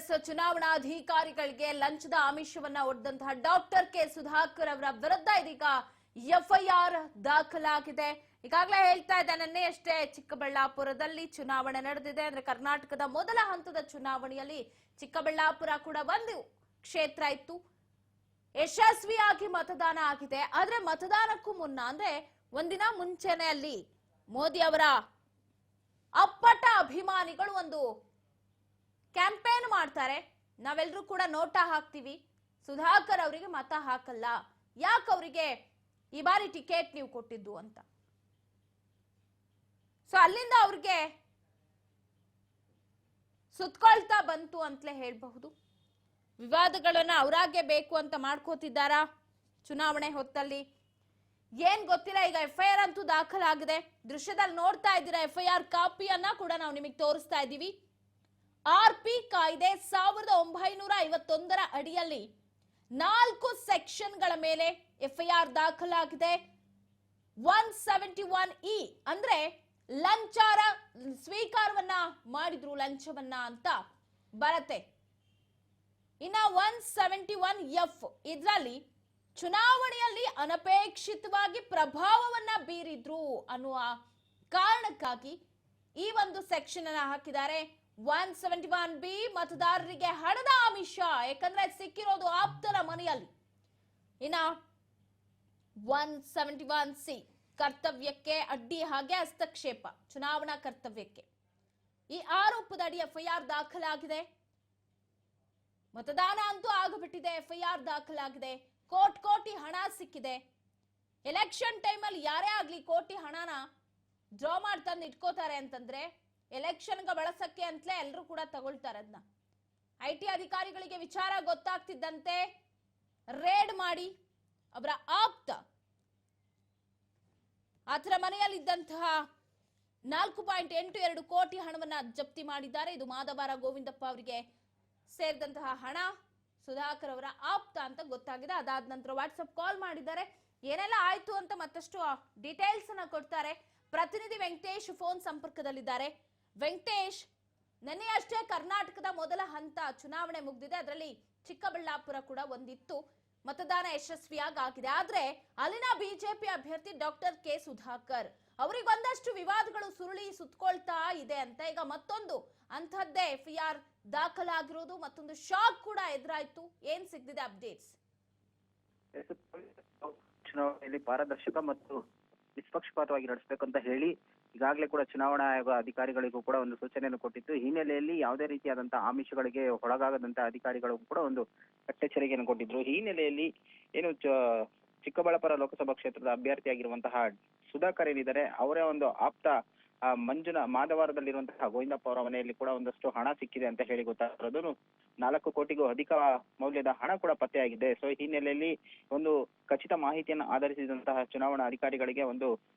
ಕಾಂಗ್ರೆಸ್ ಚುನಾವಣಾಧಿಕಾರಿಗಳಿಗೆ ಲಂಚದ ಆಮಿಷವನ್ನ ಒಡ್ದಂತಹ doctor K Sudhakar ಅವರ ವಿರುದ್ಧ ಇದೀಗ ಎಫ್ಐಆರ್ ದಾಖಲಾಗಿದೆ. ಈಗಾಗಲೇ ಹೇಳ್ತಾ ಇದ್ದೆ, ನಿನ್ನೆಯಷ್ಟೇ ಚಿಕ್ಕಬಳ್ಳಾಪುರದಲ್ಲಿ ಚುನಾವಣೆ ನಡೆದಿದೆ. ಅಂದ್ರೆ ಕರ್ನಾಟಕದ ಮೊದಲ ಹಂತದ ಚುನಾವಣೆಯಲ್ಲಿ ಚಿಕ್ಕಬಳ್ಳಾಪುರ ಕೂಡ ಒಂದು ಕ್ಷೇತ್ರ ಇತ್ತು. ಯಶಸ್ವಿಯಾಗಿ ಮತದಾನ ಆಗಿದೆ. ಆದ್ರೆ ಮತದಾನಕ್ಕೂ ಮುನ್ನ ಅಂದ್ರೆ ಒಂದಿನ ಮುಂಚೆನೆ ಅಲ್ಲಿ ಮೋದಿ ಅವರ ಅಪ್ಪಟ ಅಭಿಮಾನಿಗಳು ಒಂದು ಕ್ಯಾಂಪೇನ್ ಮಾಡ್ತಾರೆ. ನಾವೆಲ್ಲರೂ ಕೂಡ ನೋಟಾ ಹಾಕ್ತೀವಿ, ಸುಧಾಕರ್ ಅವರಿಗೆ ಮತ ಹಾಕಲ್ಲ, ಯಾಕೆ ಅವರಿಗೆ ಈ ಬಾರಿ ಟಿಕೆಟ್ ನೀವು ಕೊಟ್ಟಿದ್ದು ಅಂತ. ಸೊ ಅಲ್ಲಿಂದ ಅವ್ರಿಗೆ ಸುತ್ಕೊಳ್ತಾ ಬಂತು ಅಂತಲೇ ಹೇಳಬಹುದು. ವಿವಾದಗಳನ್ನ ಅವರಾಗೆ ಬೇಕು ಅಂತ ಮಾಡ್ಕೋತಿದ್ದಾರಾ ಚುನಾವಣೆ ಹೊತ್ತಲ್ಲಿ ಏನ್ ಗೊತ್ತಿಲ್ಲ. ಈಗ ಎಫ್ಐಆರ್ ಅಂತೂ ದಾಖಲಾಗಿದೆ. ದೃಶ್ಯದಲ್ಲಿ ನೋಡ್ತಾ ಇದ್ದೀರಾ, ಎಫ್ಐಆರ್ ಕಾಪಿಯನ್ನ ಕೂಡ ನಾವು ನಿಮಗೆ ತೋರಿಸ್ತಾ ಇದ್ದೀವಿ. RP ಕಾಯ್ದೆ 1951 ಅಡಿಯಲ್ಲಿ 4 ಸೆಕ್ಷನ್ಗಳ ಮೇಲೆ ಎಫ್ಐಆರ್ ದಾಖಲಾಗಿದೆ. 171E ಅಂದ್ರೆ ಲಂಚಾರ ಸ್ವೀಕಾರವನ್ನ ಮಾಡಿದ್ರು, ಲಂಚವನ್ನ ಅಂತ ಬರತ್ತೆ. ಇನ್ನ 171F ಇದರಲ್ಲಿ ಚುನಾವಣೆಯಲ್ಲಿ ಅನಪೇಕ್ಷಿತವಾಗಿ ಪ್ರಭಾವವನ್ನ ಬೀರಿದ್ರು ಅನ್ನುವ ಕಾರಣಕ್ಕಾಗಿ ಈ ಒಂದು ಸೆಕ್ಷನ್ ಅನ್ನ ಹಾಕಿದ್ದಾರೆ. 171B ಮತದಾರರಿಗೆ ಹಣದ ಆಮಿಷ, ಯಾಕಂದ್ರೆ ಸಿಕ್ಕಿರೋದು ಆಪ್ತರ ಮನೆಯಲ್ಲಿ. ಇನ್ನ 171C ಕರ್ತವ್ಯಕ್ಕೆ ಅಡ್ಡಿ ಹಾಗೆ ಹಸ್ತಕ್ಷೇಪ, ಚುನಾವಣಾ ಕರ್ತವ್ಯಕ್ಕೆ. ಈ ಆರೋಪದಡಿ ಎಫ್ಐಆರ್ ದಾಖಲಾಗಿದೆ. ಮತದಾನ ಅಂತೂ ಆಗಿಬಿಟ್ಟಿದೆ, ಎಫ್ಐಆರ್ ದಾಖಲಾಗಿದೆ. ಕೋಟಿ ಹಣ ಸಿಕ್ಕಿದೆ. ಎಲೆಕ್ಷನ್ ಟೈಮಲ್ಲಿ ಯಾರೇ ಆಗ್ಲಿ ಕೋಟಿ ಹಣನ ಡ್ರಾ ಮಾಡ್ತಂದು ಇಟ್ಕೋತಾರೆ ಅಂತಂದ್ರೆ ಎಲೆಕ್ಷನ್ಗೆ ಬಳಸಕ್ಕೆ ಅಂತಲೇ ಎಲ್ಲರೂ ಕೂಡ ತಗೊಳ್ತಾರೆ ಅದನ್ನ. IT ಅಧಿಕಾರಿಗಳಿಗೆ ವಿಚಾರ ಗೊತ್ತಾಗ್ತಿದ್ದಂತೆ ರೇಡ್ ಮಾಡಿ ಅವರ ಆಪ್ತ ಆತರ ಮನೆಯಲ್ಲಿದ್ದಂತಹ 4.82 ಕೋಟಿ ಹಣವನ್ನ ಜಪ್ತಿ ಮಾಡಿದ್ದಾರೆ. ಇದು ಮಾದವಾರ ಗೋವಿಂದಪ್ಪ ಅವರಿಗೆ ಸೇರಿದಂತಹ ಹಣ. ಸುಧಾಕರ್ ಅವರ ಆಪ್ತ ಅಂತ ಗೊತ್ತಾಗಿದೆ. ಅದಾದ ನಂತರ ವಾಟ್ಸಪ್ ಕಾಲ್ ಮಾಡಿದ್ದಾರೆ. ಏನೆಲ್ಲ ಆಯ್ತು ಅಂತ ಮತ್ತಷ್ಟು ಡೀಟೇಲ್ಸ್ ಅನ್ನ ಕೊಡ್ತಾರೆ. ಪ್ರತಿನಿಧಿ ವೆಂಕಟೇಶ್ ಫೋನ್ ಸಂಪರ್ಕದಲ್ಲಿದ್ದಾರೆ. ವೆಂಕಟೇಶ್, ನಿನ್ನೆಯಷ್ಟೇ ಕರ್ನಾಟಕದ ಮೊದಲ ಹಂತ ಚುನಾವಣೆ ಮುಗಿದಿದೆ. ಅದರಲ್ಲಿ ಚಿಕ್ಕಬಳ್ಳಾಪುರ ಕೂಡ ಒಂದಿತ್ತು. ಮತದಾನ ಯಶಸ್ವಿಯಾಗಿ ಆಗಿದೆ. ಆದ್ರೆ ಅಲ್ಲಿನ ಬಿಜೆಪಿ ಅಭ್ಯರ್ಥಿ ಡಾಕ್ಟರ್ ಕೆ ಸುಧಾಕರ್ ಅವರಿಗೆ ಒಂದಷ್ಟು ವಿವಾದಗಳು ಸುರುಳಿ ಸುತ್ತಕೊಳ್ತಾ ಇದೆ ಅಂತ ಈಗ ಮತ್ತೊಂದು ಅಂತಹದ್ದೇ ಎಫ್ಐಆರ್ ದಾಖಲಾಗಿರೋದು, ಮತ್ತೊಂದು ಶಾಕ್ ಕೂಡ ಎದುರಾಯ್ತು. ಏನ್ ಸಿಗ್ತಿದೆ ಅಪ್ಡೇಟ್ಸ್? ಚುನಾವಣೆಯಲ್ಲಿ ಪಾರದರ್ಶಕ ಮತ್ತು ನಿಷ್ಪಕ್ಷಪಾತವಾಗಿ ನಡೆಸಬೇಕಂತ ಹೇಳಿ ಈಗಾಗಲೇ ಕೂಡ ಚುನಾವಣಾ ಆಯೋಗ ಅಧಿಕಾರಿಗಳಿಗೂ ಕೂಡ ಒಂದು ಸೂಚನೆಯನ್ನು ಕೊಟ್ಟಿತ್ತು. ಈ ಹಿನ್ನೆಲೆಯಲ್ಲಿ ಯಾವುದೇ ರೀತಿಯಾದಂತಹ ಆಮಿಷಗಳಿಗೆ ಒಳಗಾಗದಂತಹ ಅಧಿಕಾರಿಗಳಿಗೂ ಕೂಡ ಒಂದು ಕಟ್ಟೆಚ್ಚರಿಕೆಯನ್ನು ಕೊಟ್ಟಿದ್ರು. ಈ ಹಿನ್ನೆಲೆಯಲ್ಲಿ ಏನು ಚಿಕ್ಕಬಳ್ಳಾಪುರ ಲೋಕಸಭಾ ಕ್ಷೇತ್ರದ ಅಭ್ಯರ್ಥಿಯಾಗಿರುವಂತಹ ಸುಧಾಕರ್ ಏನಿದ್ದಾರೆ, ಅವರೇ ಒಂದು ಆಪ್ತ ಮಾದವಾರದಲ್ಲಿರುವಂತಹ ಗೋವಿಂದಪ್ಪ ಅವರ ಮನೆಯಲ್ಲಿ ಕೂಡ ಒಂದಷ್ಟು ಹಣ ಸಿಕ್ಕಿದೆ ಅಂತ ಹೇಳಿ ಗೊತ್ತಾಗಿರೋದು. 4 ಕೋಟಿಗೂ ಅಧಿಕ ಮೌಲ್ಯದ ಹಣ ಕೂಡ ಪತ್ತೆಯಾಗಿದೆ. ಸೊ ಈ ಹಿನ್ನೆಲೆಯಲ್ಲಿ ಒಂದು ಖಚಿತ ಮಾಹಿತಿಯನ್ನು ಆಧರಿಸಿದಂತಹ ಚುನಾವಣಾ ಅಧಿಕಾರಿಗಳಿಗೆ ಒಂದು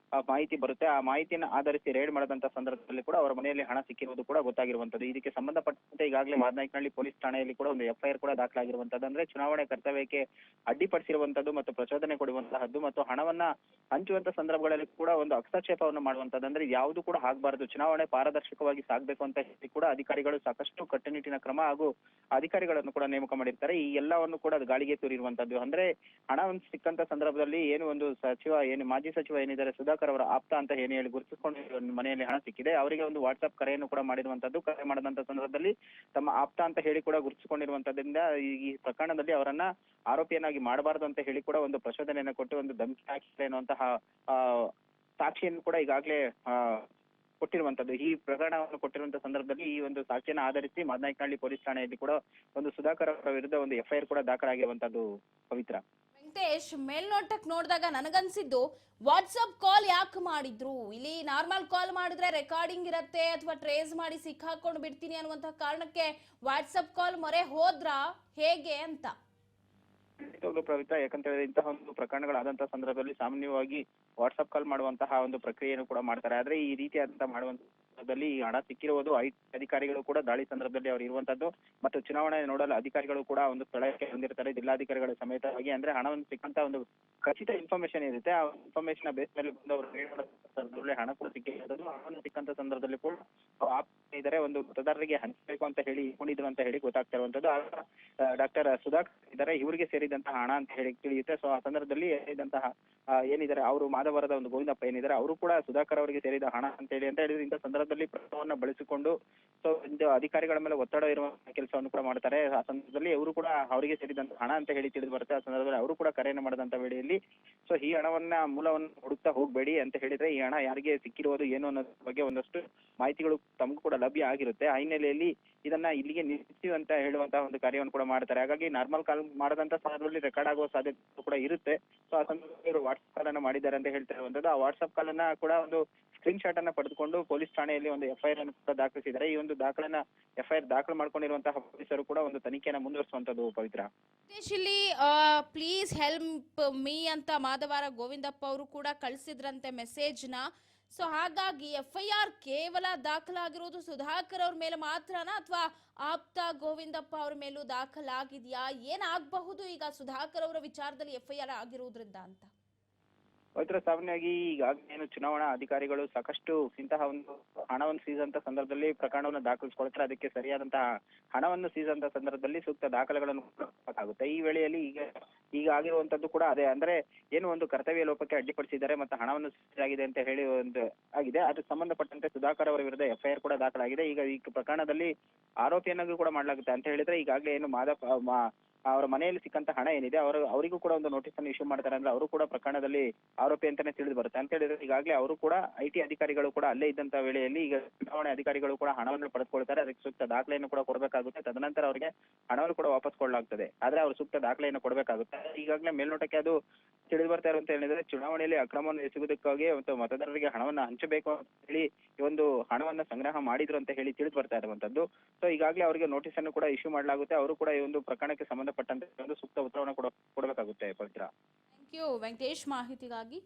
ಮಾಹಿತಿ ಬರುತ್ತೆ. ಆ ಮಾಹಿತಿಯನ್ನು ಆಧರಿಸಿ ರೇಡ್ ಮಾಡದಂತಹ ಸಂದರ್ಭದಲ್ಲಿ ಕೂಡ ಅವರ ಮನೆಯಲ್ಲಿ ಹಣ ಸಿಕ್ಕಿರುವುದು ಕೂಡ ಗೊತ್ತಾಗಿರುವಂತದ್ದು. ಇದಕ್ಕೆ ಸಂಬಂಧಪಟ್ಟಂತೆ ಈಗಾಗಲೇ ಮಾದನಾಯಕನಹಳ್ಳಿ ಪೊಲೀಸ್ ಠಾಣೆಯಲ್ಲಿ ಕೂಡ ಒಂದು ಎಫ್ಐಆರ್ ಕೂಡ ದಾಖಲಾಗಿರುವಂತದ್ದು. ಅಂದ್ರೆ ಚುನಾವಣೆ ಕರ್ತವ್ಯಕ್ಕೆ ಅಡ್ಡಿಪಡಿಸಿರುವಂತದ್ದು ಮತ್ತು ಪ್ರಚೋದನೆ ಕೊಡುವಂತಹದ್ದು ಮತ್ತು ಹಣವನ್ನ ಹಂಚುವಂತ ಸಂದರ್ಭಗಳಲ್ಲಿ ಕೂಡ ಒಂದು ಹಸ್ತಕ್ಷೇಪವನ್ನು ಮಾಡುವಂತದ್ದು. ಅಂದ್ರೆ ಯಾವುದು ಕೂಡ ಆಗಬಾರದು, ಚುನಾವಣೆ ಪಾರದರ್ಶಕವಾಗಿ ಸಾಗಬೇಕು ಅಂತ ಹೇಳಿ ಕೂಡ ಅಧಿಕಾರಿಗಳು ಸಾಕಷ್ಟು ಕಟ್ಟುನಿಟ್ಟಿನ ಕ್ರಮ ಹಾಗೂ ಅಧಿಕಾರಿಗಳನ್ನು ಕೂಡ ನೇಮಕ ಮಾಡಿರ್ತಾರೆ. ಈ ಎಲ್ಲವನ್ನು ಕೂಡ ಗಾಳಿಗೆ ತೂರಿರುವಂತದ್ದು. ಅಂದ್ರೆ ಹಣವನ್ನು ಸಿಕ್ಕಂತ ಸಂದರ್ಭದಲ್ಲಿ ಏನು ಒಂದು ಮಾಜಿ ಸಚಿವ ಏನಿದ್ದಾರೆ ಸುಧಾಕರ್ ಅವರ ಆಪ್ತ ಅಂತ ಏನು ಹೇಳಿ ಗುರುತಿಸಿಕೊಂಡು ಮನೆಯಲ್ಲಿ ಹಣ ಸಿಕ್ಕಿದೆ, ಅವರಿಗೆ ಒಂದು ವಾಟ್ಸ್ಆಪ್ ಕರೆಯನ್ನು ಕೂಡ ಮಾಡಿರುವಂತದ್ದು. ಕರೆ ಮಾಡಿದಂತ ಸಂದರ್ಭದಲ್ಲಿ ತಮ್ಮ ಆಪ್ತ ಅಂತ ಹೇಳಿ ಕೂಡ ಗುರುತಿಸಿಕೊಂಡಿರುವಂತದ್ರಿಂದ ಈ ಪ್ರಕರಣದಲ್ಲಿ ಅವರನ್ನ ಆರೋಪಿಯನ್ನಾಗಿ ಮಾಡಬಾರದು ಅಂತ ಹೇಳಿ ಕೂಡ ಒಂದು ಪ್ರಚೋದನೆಯನ್ನು ಕೊಟ್ಟು ಒಂದು ಧಮಕಿ ಹಾಕಿದ್ದಾರೆ ಎನ್ನುವಂತಹ ಸಾಕ್ಷಿಯನ್ನು ಕೂಡ ಈಗಾಗಲೇ ಕೊಟ್ಟಿರುವಂತದ್ದು. ಈ ಪ್ರಕರಣವನ್ನು ಕೊಟ್ಟಿರುವಂತಹ ಸಂದರ್ಭದಲ್ಲಿ ಈ ಒಂದು ಸಾಕ್ಷಿಯನ್ನು ಆಧರಿಸಿ ಮಾದನಾಯಕನಹಳ್ಳಿ ಪೊಲೀಸ್ ಠಾಣೆಯಲ್ಲಿ ಕೂಡ ಒಂದು ಸುಧಾಕರ್ ಅವರ ವಿರುದ್ಧ ಒಂದು ಎಫ್ಐಆರ್ ಕೂಡ ದಾಖಲಾಗಿರುವಂತದ್ದು. ಪವಿತ್ರ, ವೆಂಕಟೇಶ್, ಮೇಲ್ನೋಟಕ್ಕೆ ನೋಡಿದಾಗ ನನಗನ್ಸಿದ್ದು ವಾಟ್ಸಪ್ ಕಾಲ್ ಯಾಕೆ ಮಾಡಿದ್ರು? ಇಲ್ಲಿ ನಾರ್ಮಲ್ ಕಾಲ್ ಮಾಡಿದ್ರೆ ರೆಕಾರ್ಡಿಂಗ್ ಇರತ್ತೆ ಅಥವಾ ಟ್ರೇಸ್ ಮಾಡಿ ಸಿಕ್ಕಾಕೊಂಡು ಬಿಡ್ತೀನಿ ಅನ್ನುವಂತ ಕಾರಣಕ್ಕೆ ವಾಟ್ಸಪ್ ಕಾಲ್ ಮೊರೆ ಹೋದ್ರಾ ಹೇಗೆ ಅಂತ? ಪವಿತ್ರ, ಯಾಕಂತ ಇಂತಹ ಒಂದು ಪ್ರಕರಣಗಳಾದಂತಹ ಸಂದರ್ಭದಲ್ಲಿ ಸಾಮಾನ್ಯವಾಗಿ ವಾಟ್ಸ್ಆಪ್ ಕಾಲ್ ಮಾಡುವಂತಹ ಒಂದು ಪ್ರಕ್ರಿಯೆಯನ್ನು ಕೂಡ ಮಾಡ್ತಾರೆ. ಆದ್ರೆ ಈ ರೀತಿಯಾದಂತಹ ಮಾಡುವಂತ ಸಂದರ್ಭದಲ್ಲಿ ಈ ಹಣ ಸಿಕ್ಕಿರುವುದು ಅಧಿಕಾರಿಗಳು ಕೂಡ ದಾಳಿ ಸಂದರ್ಭದಲ್ಲಿ ಅವರು ಇರುವಂತದ್ದು ಮತ್ತು ಚುನಾವಣೆ ನೋಡಲು ಅಧಿಕಾರಿಗಳು ಕೂಡ ಒಂದು ಸ್ಥಳಕ್ಕೆ ಬಂದಿರ್ತಾರೆ ಜಿಲ್ಲಾಧಿಕಾರಿಗಳ ಸಮೇತವಾಗಿ. ಅಂದ್ರೆ ಹಣವನ್ನು ಸಿಕ್ಕಂತ ಒಂದು ಖಚಿತ ಇನ್ಫಾರ್ಮೇಶನ್ ಇರುತ್ತೆ, ಆ ಇನ್ಫಾರ್ಮೇಶನ್ ಬೇಸ್ ಮೇಲೆ ಬಂದು ಅವರು ಸಂದರ್ಭದಲ್ಲಿ ಹಣ ಕೂಡ ಸಿಕ್ಕಿರೋದು. ಹಣವನ್ನು ಸಿಕ್ಕಂತ ಸಂದರ್ಭದಲ್ಲಿ ಕೂಡ ಇದ್ದಾರೆ ಒಂದು ಮತದಾರರಿಗೆ ಹಂಚಬೇಕು ಅಂತ ಹೇಳಿ ಇಟ್ಕೊಂಡಿದ್ರು ಅಂತ ಹೇಳಿ ಗೊತ್ತಾಗ್ತಾ ಇರುವಂತದ್ದು. ಡಾಕ್ಟರ್ ಸುಧಾಕರ್ ಇದ್ದಾರೆ, ಇವರಿಗೆ ಸೇರಿದಂತಹ ಹಣ ಅಂತ ಹೇಳಿ ತಿಳಿಯುತ್ತೆ. ಸೊ ಆ ಸಂದರ್ಭದಲ್ಲಿ ಸೇರಿದಂತಹ ಏನಿದ್ದಾರೆ ಅವರು ಮಾದವರದ ಒಂದು ಗೋವಿಂದಪ್ಪ ಏನಿದ್ದಾರೆ ಅವರು ಕೂಡ ಸುಧಾಕರ್ ಅವರಿಗೆ ಸೇರಿದ ಹಣ ಅಂತ ಹೇಳಿದ್ರೆ ಇಂಥ ಸಂದರ್ಭದಲ್ಲಿ ಪ್ರಕರಣವನ್ನ ಬಳಸಿಕೊಂಡು ಸೊ ಅಧಿಕಾರಿಗಳ ಮೇಲೆ ಒತ್ತಡ ಇರುವ ಕೆಲಸವನ್ನು ಕೂಡ ಮಾಡ್ತಾರೆ. ಆ ಸಂದರ್ಭದಲ್ಲಿ ಅವರು ಕೂಡ ಅವರಿಗೆ ಸೇರಿದಂತ ಹಣ ಅಂತ ಹೇಳಿ ತಿಳಿದು ಬರುತ್ತೆ. ಆ ಸಂದರ್ಭದಲ್ಲಿ ಅವರು ಕೂಡ ಕರೆಯನ್ನು ಮಾಡಿದಂತ ವೇಳೆಯಲ್ಲಿ ಸೊ ಈ ಹಣವನ್ನ ಮೂಲವನ್ನು ಹುಡುಕ್ತಾ ಹೋಗ್ಬೇಡಿ ಅಂತ ಹೇಳಿದ್ರೆ ಈ ಹಣ ಯಾರಿಗೆ ಸಿಕ್ಕಿರುವುದು ಏನು ಅನ್ನೋದ್ರ ಬಗ್ಗೆ ಒಂದಷ್ಟು ಮಾಹಿತಿಗಳು ತಮಗೂ ಕೂಡ ಲಭ್ಯ ಆಗಿರುತ್ತೆ. ಆ ಹಿನ್ನೆಲೆಯಲ್ಲಿ ಇದನ್ನ ಇಲ್ಲಿಗೆ ನಿಲ್ಲಿಸಿ ಅಂತ ಹೇಳುವಂತಹ ಒಂದು ಕಾರ್ಯವನ್ನು ಕೂಡ ಮಾಡ್ತಾರೆ. ಹಾಗಾಗಿ ನಾರ್ಮಲ್ ಕಾಲ್ ಮಾಡದಂತ ಸಂದರ್ಭದಲ್ಲಿ ರೆಕಾರ್ಡ್ ಆಗುವ ಸಾಧ್ಯತೆ ಕೂಡ ಇರುತ್ತೆ. ಸೊ ಆ ಸಂದರ್ಭದಲ್ಲಿ ಇವರು ವಾಟ್ಸ್ಆಪ್ ಕಾಲ್ ಅನ್ನ ಮಾಡಿದ್ದಾರೆ ಅಂತ ಹೇಳ್ತಾ ಇರುವಂತದ್ದು. ಆ ವಾಟ್ಸ್ಆಪ್ ಕಾಲ್ ಅನ್ನ ಕೂಡ ಒಂದು ಸ್ಕ್ರೀನ್ ಶಾಟ್ ಅನ್ನ ಪಡೆದುಕೊಂಡು ಪೊಲೀಸ್ ಠಾಣೆಯಲ್ಲಿ ಒಂದು ಎಫ್ಐಆರ್ ಅನ್ನು ಕೂಡ ದಾಖಲಿಸಿದ್ದಾರೆ. ಈ ಒಂದು ಎಫ್ಐಆರ್ ದಾಖಲು ಮಾಡ್ಕೊಂಡಿರುವಂತಹ ಪೊಲೀಸರು ಕೂಡ ಒಂದು ತನಿಖೆಯನ್ನು ಮುಂದುವರಿಸುವಂತದ್ದು. ಪವಿತ್ರ, ಇಲ್ಲಿ ಪ್ಲೀಸ್ ಹೆಲ್ಪ್ ಮೀ ಅಂತ ಮಾದವಾರ ಗೋವಿಂದಪ್ಪ ಅವರು ಕೂಡ ಕಳಿಸಿದ್ರಂತೆ ಮೆಸೇಜ್ನ. ಸೊ ಹಾಗಾಗಿ ಎಫ್ಐಆರ್ ಕೇವಲ ದಾಖಲಾಗಿರೋದು ಸುಧಾಕರ್ ಅವ್ರ ಮೇಲೆ ಮಾತ್ರನಾ ಅಥವಾ ಆಪ್ತ ಗೋವಿಂದಪ್ಪ ಅವ್ರ ಮೇಲೂ ದಾಖಲಾಗಿದೆಯಾ? ಏನಾಗಬಹುದು ಈಗ ಸುಧಾಕರ್ ಅವರ ವಿಚಾರದಲ್ಲಿ ಎಫ್ಐಆರ್ ಆಗಿರೋದ್ರಿಂದ ಅಂತ? ಪವಿತ್ರ, ಸಾಮಾನ್ಯವಾಗಿ ಈಗಾಗಲೇ ಏನು ಚುನಾವಣಾ ಅಧಿಕಾರಿಗಳು ಸಾಕಷ್ಟು ಇಂತಹ ಒಂದು ಹಣವನ್ನು ಸೀಸಂತ ಸಂದರ್ಭದಲ್ಲಿ ಪ್ರಕರಣವನ್ನು ದಾಖಲಿಸಿಕೊಳ್ತಾರೆ. ಅದಕ್ಕೆ ಸರಿಯಾದಂತಹ ಹಣವನ್ನು ಸೀಸಂತ ಸಂದರ್ಭದಲ್ಲಿ ಸೂಕ್ತ ದಾಖಲೆಗಳನ್ನು ಆಗುತ್ತೆ. ಈ ವೇಳೆಯಲ್ಲಿ ಈಗ ಆಗಿರುವಂತದ್ದು ಕೂಡ ಅದೇ. ಅಂದ್ರೆ ಏನು ಒಂದು ಕರ್ತವ್ಯ ಲೋಪಕ್ಕೆ ಅಡ್ಡಿಪಡಿಸಿದ್ದಾರೆ ಮತ್ತು ಹಣವನ್ನು ಸೀಸಾಗಿದೆ ಅಂತ ಹೇಳಿ ಒಂದು ಆಗಿದೆ. ಅದಕ್ಕೆ ಸಂಬಂಧಪಟ್ಟಂತೆ ಸುಧಾಕರ್ ಅವರ ವಿರುದ್ಧ ಎಫ್ಐಆರ್ ಕೂಡ ದಾಖಲಾಗಿದೆ. ಈಗ ಈ ಪ್ರಕರಣದಲ್ಲಿ ಆರೋಪಿಯನ್ನಾಗಿ ಕೂಡ ಮಾಡಲಾಗುತ್ತೆ ಅಂತ ಹೇಳಿದ್ರೆ ಈಗಾಗಲೇ ಏನು ಅವರ ಮನೆಯಲ್ಲಿ ಸಿಕ್ಕಂತ ಹಣ ಏನಿದೆ ಅವರಿಗೂ ಕೂಡ ಒಂದು ನೋಟಿಸ್ ಅನ್ನು ಇಶ್ಯೂ ಮಾಡ್ತಾರೆ. ಅಂದ್ರೆ ಅವರು ಕೂಡ ಪ್ರಕರಣದಲ್ಲಿ ಆರೋಪಿ ಅಂತಾನೆ ತಿಳಿದು ಬರುತ್ತೆ ಅಂತ ಹೇಳಿದ್ರೆ ಈಗಾಗಲೇ ಅವರು ಕೂಡ ಐಟಿ ಅಧಿಕಾರಿಗಳು ಕೂಡ ಅಲ್ಲೇ ಇದ್ದಂತ ವೇಳೆಯಲ್ಲಿ ಈಗ ಚುನಾವಣೆ ಅಧಿಕಾರಿಗಳು ಕೂಡ ಹಣವನ್ನು ಪಡೆದುಕೊಳ್ತಾರೆ. ಅದಕ್ಕೆ ಸೂಕ್ತ ದಾಖಲೆಯನ್ನು ಕೂಡ ಕೊಡಬೇಕಾಗುತ್ತೆ. ತದನಂತರ ಅವರಿಗೆ ಹಣವನ್ನು ಕೂಡ ವಾಪಸ್ ಕೊಡಲಾಗ್ತದೆ. ಆದ್ರೆ ಅವರು ಸೂಕ್ತ ದಾಖಲೆಯನ್ನು ಕೊಡಬೇಕಾಗುತ್ತೆ. ಈಗಾಗಲೇ ಮೇಲ್ನೋಟಕ್ಕೆ ಅದು ತಿಳಿದು ಬರ್ತಾ ಇರುವಂತ ಹೇಳಿದ್ರೆ ಚುನಾವಣೆಯಲ್ಲಿ ಅಕ್ರಮವನ್ನು ಎಸಗುವುದಕ್ಕಾಗಿ ಮತ್ತು ಮತದಾರರಿಗೆ ಹಣವನ್ನು ಹಂಚಬೇಕು ಅಂತ ಹೇಳಿ ಈ ಒಂದು ಹಣವನ್ನ ಸಂಗ್ರಹ ಮಾಡಿದ್ರು ಅಂತ ಹೇಳಿ ತಿಳಿದು ಬರ್ತಾ ಇರುವಂತದ್ದು. ಸೊ ಈಗಾಗಲೇ ಅವರಿಗೆ ನೋಟಿಸ್ ಅನ್ನು ಕೂಡ ಇಶ್ಯೂ ಮಾಡಲಾಗುತ್ತೆ. ಅವರು ಕೂಡ ಈ ಒಂದು ಪ್ರಕರಣಕ್ಕೆ ಸಂಬಂಧಪಟ್ಟಂತೆ ಒಂದು ಸೂಕ್ತ ಉತ್ತರವನ್ನು ಕೊಡಬೇಕಾಗುತ್ತೆ. ಪವಿತ್ರ, ಥ್ಯಾಂಕ್ ಯು ವೆಂಕಟೇಶ್ ಮಾಹಿತಿಗಾಗಿ.